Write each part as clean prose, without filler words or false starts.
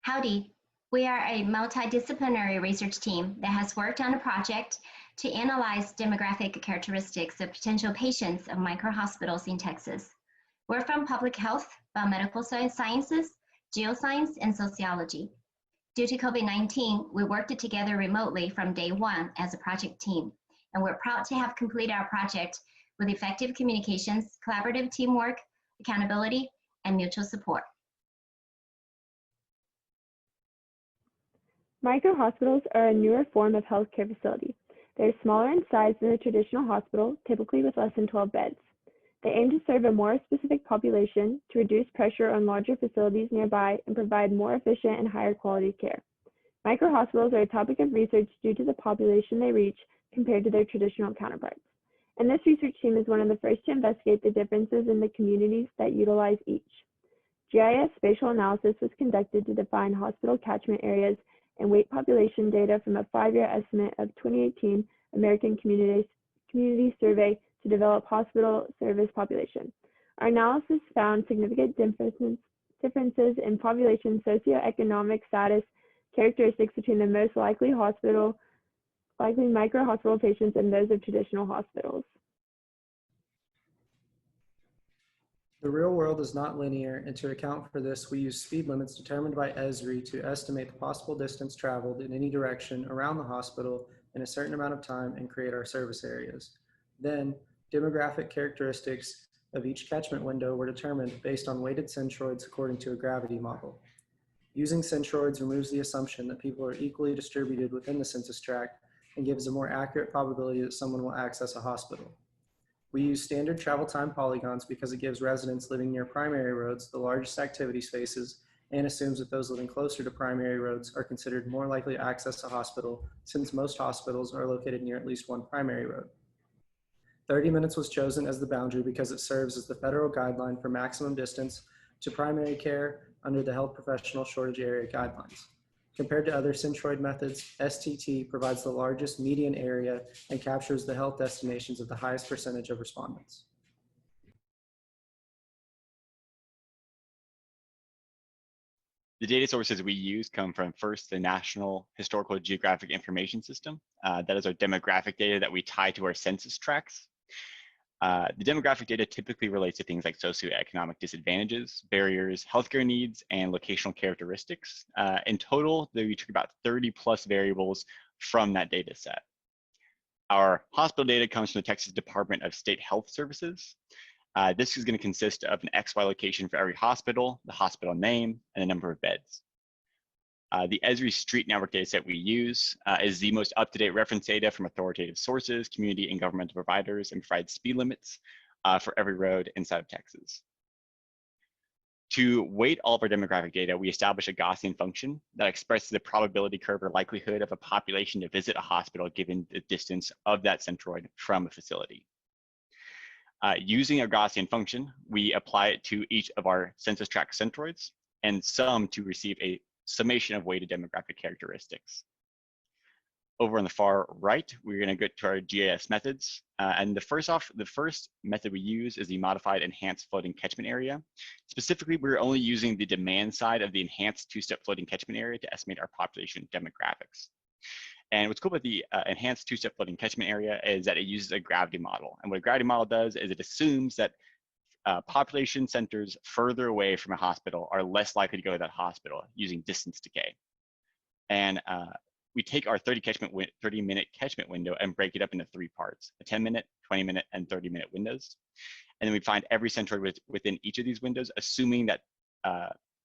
Howdy, we are a multidisciplinary research team that has worked on a project to analyze demographic characteristics of potential patients of microhospitals in Texas. We're from public health, biomedical sciences, geoscience, and sociology. Due to COVID-19, we worked together remotely from day one as a project team, and we're proud to have completed our project with effective communications, collaborative teamwork, accountability, and mutual support. Microhospitals are a newer form of healthcare facility. They are smaller in size than a traditional hospital, typically with less than 12 beds. They aim to serve a more specific population, to reduce pressure on larger facilities nearby, and provide more efficient and higher quality care. Microhospitals are a topic of research due to the population they reach compared to their traditional counterparts. And this research team is one of the first to investigate the differences in the communities that utilize each. GIS spatial analysis was conducted to define hospital catchment areas and weight population data from a 5-year estimate of 2018 American Community Survey to develop hospital service population. Our analysis found significant differences in population socioeconomic status characteristics between the most likely microhospital patients and those of traditional hospitals. The real world is not linear, and to account for this, we use speed limits determined by Esri to estimate the possible distance traveled in any direction around the hospital in a certain amount of time and create our service areas. Then, demographic characteristics of each catchment window were determined based on weighted centroids according to a gravity model. Using centroids removes the assumption that people are equally distributed within the census tract and gives a more accurate probability that someone will access a hospital. We use standard travel time polygons because it gives residents living near primary roads the largest activity spaces and assumes that those living closer to primary roads are considered more likely to access a hospital since most hospitals are located near at least one primary road. 30 minutes was chosen as the boundary because it serves as the federal guideline for maximum distance to primary care under the Health Professional Shortage Area Guidelines. Compared to other centroid methods, STT provides the largest median area and captures the health destinations of the highest percentage of respondents. The data sources we use come from first the National Historical Geographic Information System. That is our demographic data that we tie to our census tracts. The demographic data typically relates to things like socioeconomic disadvantages, barriers, healthcare needs, and locational characteristics. In total, we took about 30 plus variables from that data set. Our hospital data comes from the Texas Department of State Health Services. This is going to consist of an XY location for every hospital, the hospital name, and the number of beds. The Esri Street Network dataset we use is the most up-to-date reference data from authoritative sources, community and governmental providers, and provides speed limits for every road inside of Texas. To weight all of our demographic data, we establish a Gaussian function that expresses the probability curve or likelihood of a population to visit a hospital given the distance of that centroid from a facility. Using a Gaussian function, we apply it to each of our census tract centroids and sum to receive a summation of weighted demographic characteristics. Over on the far right, we're going to go to our GIS methods. And the first method we use is the modified enhanced floating catchment area. Specifically, we're only using the demand side of the enhanced two-step floating catchment area to estimate our population demographics. And what's cool about the enhanced two-step floating catchment area is that it uses a gravity model. And what a gravity model does is it assumes that population centers further away from a hospital are less likely to go to that hospital using distance decay. And we take our 30-minute catchment window and break it up into 3 parts, a 10-minute, 20-minute, and 30-minute windows. And then we find every centroid within each of these windows, assuming that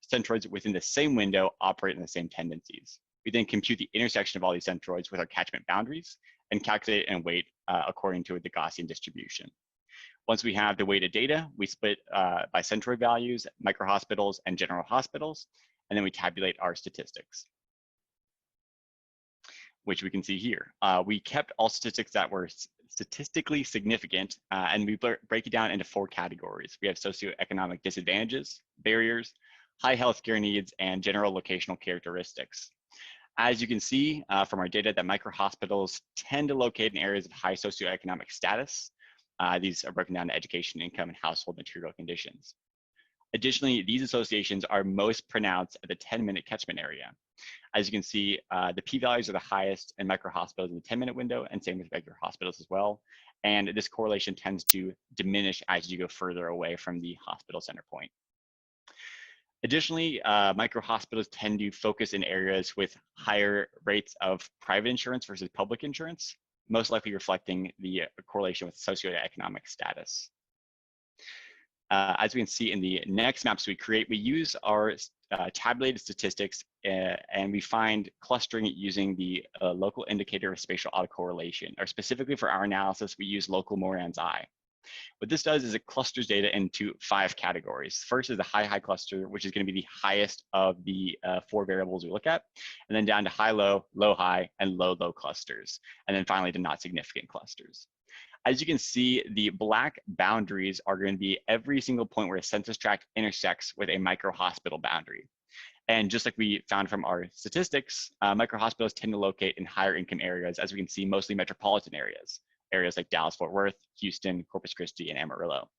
centroids within the same window operate in the same tendencies. We then compute the intersection of all these centroids with our catchment boundaries and calculate and weight according to the Gaussian distribution. Once we have the weighted data, we split by centroid values, microhospitals, and general hospitals, and then we tabulate our statistics, which we can see here. We kept all statistics that were statistically significant, and we break it down into 4 categories. We have socioeconomic disadvantages, barriers, high healthcare needs, and general locational characteristics. As you can see from our data, that microhospitals tend to locate in areas of high socioeconomic status. These are broken down to education, income, and household material conditions. Additionally, these associations are most pronounced at the 10-minute catchment area. As you can see, the p-values are the highest in micro-hospitals in the 10-minute window, and same with regular hospitals as well. And this correlation tends to diminish as you go further away from the hospital center point. Additionally, micro-hospitals tend to focus in areas with higher rates of private insurance versus public insurance, most likely reflecting the correlation with socioeconomic status. As we can see in the next maps we create, we use our tabulated statistics and we find clustering using the local indicator of spatial autocorrelation, or specifically for our analysis, we use local Moran's I. What this does is it clusters data into 5 categories. First is the high cluster, which is going to be the highest of the 4 variables we look at, and then down to high-low, low-high, and low-low clusters, and then finally to not significant clusters. As you can see, the black boundaries are going to be every single point where a census tract intersects with a micro-hospital boundary. And just like we found from our statistics, micro-hospitals tend to locate in higher income areas, as we can see, mostly metropolitan areas like Dallas-Fort Worth, Houston, Corpus Christi, and Amarillo.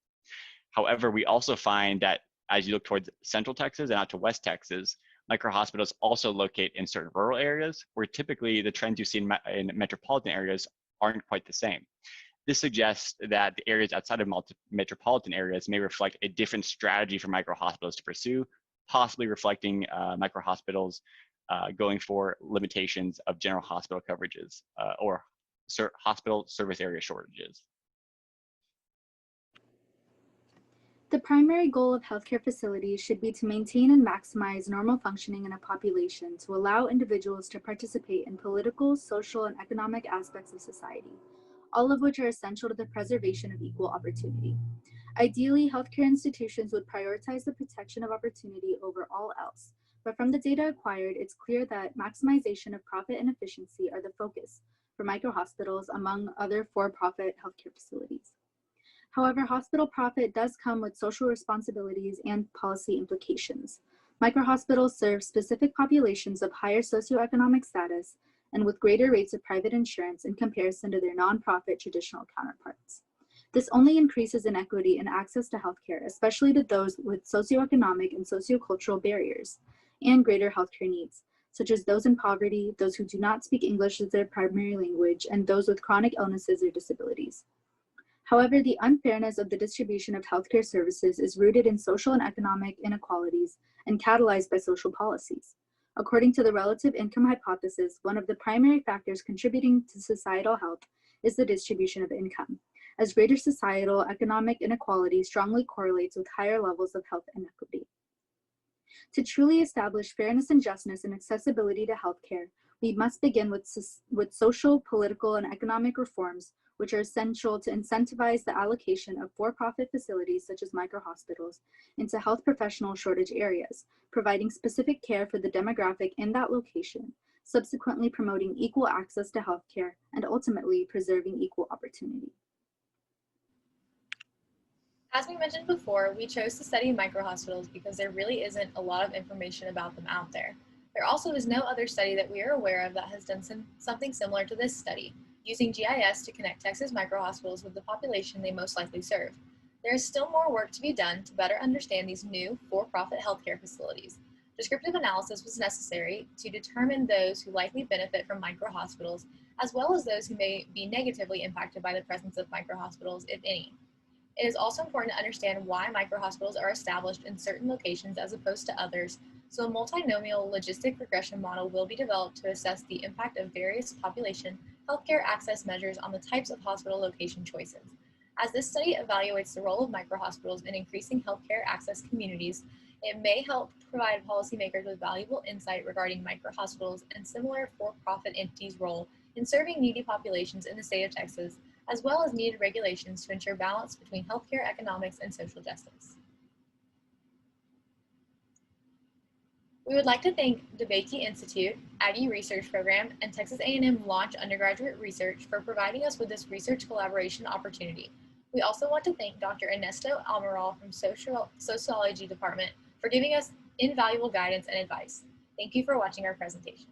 However, we also find that as you look towards Central Texas and out to West Texas, micro-hospitals also locate in certain rural areas where typically the trends you see in metropolitan areas aren't quite the same. This suggests that the areas outside of metropolitan areas may reflect a different strategy for micro-hospitals to pursue, possibly reflecting micro-hospitals going for limitations of general hospital coverages or hospital service area shortages. The primary goal of healthcare facilities should be to maintain and maximize normal functioning in a population to allow individuals to participate in political, social, and economic aspects of society, all of which are essential to the preservation of equal opportunity. Ideally, healthcare institutions would prioritize the protection of opportunity over all else, but from the data acquired, it's clear that maximization of profit and efficiency are the focus for micro-hospitals among other for-profit healthcare facilities. However, hospital profit does come with social responsibilities and policy implications. Micro-hospitals serve specific populations of higher socioeconomic status and with greater rates of private insurance in comparison to their nonprofit traditional counterparts. This only increases inequity in access to healthcare, especially to those with socioeconomic and sociocultural barriers and greater healthcare needs, such as those in poverty, those who do not speak English as their primary language, and those with chronic illnesses or disabilities. However, the unfairness of the distribution of healthcare services is rooted in social and economic inequalities and catalyzed by social policies. According to the relative income hypothesis, one of the primary factors contributing to societal health is the distribution of income, as greater societal economic inequality strongly correlates with higher levels of health inequity. To truly establish fairness and justice and accessibility to healthcare, we must begin with social, political, and economic reforms, which are essential to incentivize the allocation of for-profit facilities such as micro-hospitals into health professional shortage areas, providing specific care for the demographic in that location, subsequently promoting equal access to healthcare, and ultimately preserving equal opportunity. As we mentioned before, we chose to study microhospitals because there really isn't a lot of information about them out there. There also is no other study that we are aware of that has done something similar to this study, using GIS to connect Texas microhospitals with the population they most likely serve. There is still more work to be done to better understand these new for-profit healthcare facilities. Descriptive analysis was necessary to determine those who likely benefit from microhospitals, as well as those who may be negatively impacted by the presence of microhospitals, if any. It is also important to understand why microhospitals are established in certain locations as opposed to others, so a multinomial logistic regression model will be developed to assess the impact of various population healthcare access measures on the types of hospital location choices. As this study evaluates the role of microhospitals in increasing healthcare access communities, it may help provide policymakers with valuable insight regarding microhospitals and similar for-profit entities' role in serving needy populations in the state of Texas, as well as needed regulations to ensure balance between healthcare economics and social justice. We would like to thank DeBakey Institute, Aggie Research Program, and Texas A&M Launch Undergraduate Research for providing us with this research collaboration opportunity. We also want to thank Dr. Ernesto Almaral from Sociology Department for giving us invaluable guidance and advice. Thank you for watching our presentation.